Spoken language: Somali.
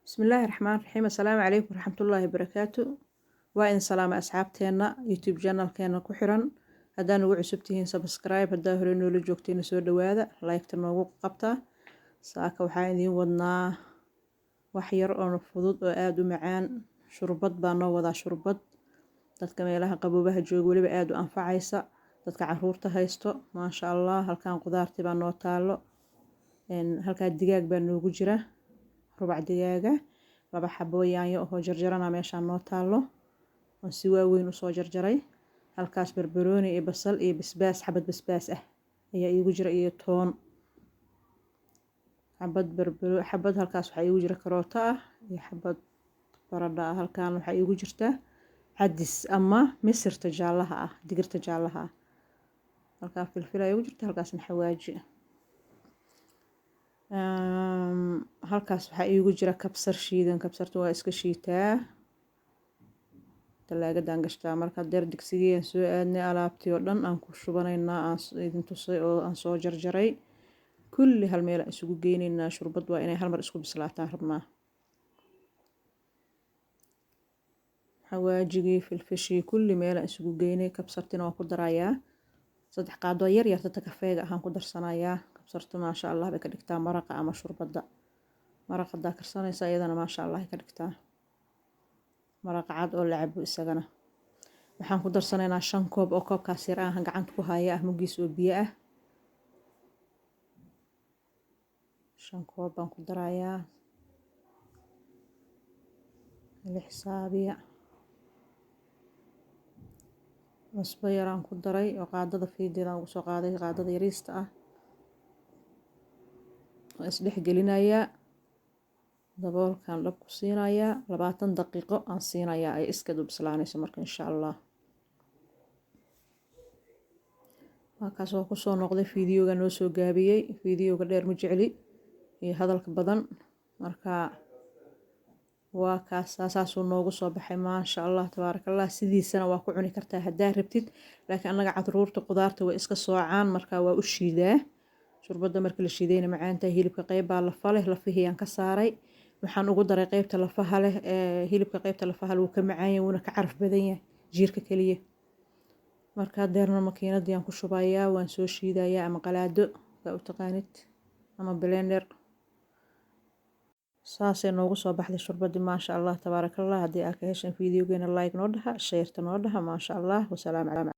بسم الله الرحمن الرحيم. السلام عليكم ورحمة الله وبركاته. وإن سلام أصحابتنا يوتيوب channel كنا كحرا هذا نوع عسبتين سبسكرايب هذا هرنو لجوكتين سود دواذا لايك تنوق قبطة ساكا وحايدين ودنا وحير أو نفضود وآدو معان شربت بانو وضع شربت dadka meelaha qaboobaha jooga waliba aad u anfacaysa dadka caruurta haysto ma sha Allah halkaan qudaartii baa noo taalo halka digaag baa noogu jira rubac digaaga laba xabo yaanyo oo jarjarana meesha noo taalo oo si waaweyn u soo jarjaray halkaas barbarooni iyo basal iyo basbaas xabad basbaas ah ayaa iigu jira iyo toon xabad halkaas waxa iigu jira karoota ah iyo xabad baradho ah halkaan waxa iigu jirta عدس أما مصر تجعلها دقر تجعلها هالكا فلفل أيوة جرت هالكاس محواجي هالكاس حقيقي جرا كبسر شيدن كبسرت واسك شيتا تلاقي دانقشتا مركا دير دكسيين سؤالني ألابتي ودن أنكو شبانينا إذن تصي أو أنصو جرجري كل هالميلا اسكو جينينا شربت وإني هالمر اسكو بسلاتان ربما حواجي فلفشي كل ميل isugu geynay kabsartina waa ku darayaa saddex qaado yar yar kafeega ahaan ku darsanayaa kabsartu ma sha Allah bay ka dhigtaa maraqa ama shurbada maraqada karsanaysa iyadana ma sha Allah ka dhigtaa maraqa cad oo la cabo isagana waxaan ku darsanaynaa 5 koob oo koobkaas yar ah gacanta ku haya mugiis oo biyo ah 5 koob baan ku darayaa la xisaabiya cusbo yaraan ku daray oo qaadada fiideedaan ugu soo qaaday qaadada yariista ah oo isdhex gelinayaa daboolkan dhab ku siinayaa 20 daqiiqo aan siinayaa ay iska dub islaanayso marka insha Allah markaas oo ku soo noqday fiidiyoga noo soo gaabiyay fiidiyoga dheer ma jecli iyo hadalka badan marka waa kaas asaasoo noogu soo baxay ma sha Allah tabarakallah sidiisana waa ku cuni kartaa hadaa rabtid laakiin anaga caruurta qudaarta way iska soocaan marka waa u shiidaa shurbada markii la shiidayna macaanta hilibka qayb baa lafa leh lafihiyaan ka saaray waxaan ugu daray qaybta lafaha leh hilibka qaybta lafaha uu ka macaan yahay una ka caraf badan yahay jiirka kaliya marka deerna makiinadii aan ku shubayaa waan soo shiidayaa ama qalaado u taqaanid ama blender saasay noogu soo baxday shurbadi ma sha Allah tabarakallah hadii aad ka heshan fiidiyogeena like noo dhaha share noo dhaha ma sha Allah wasalaam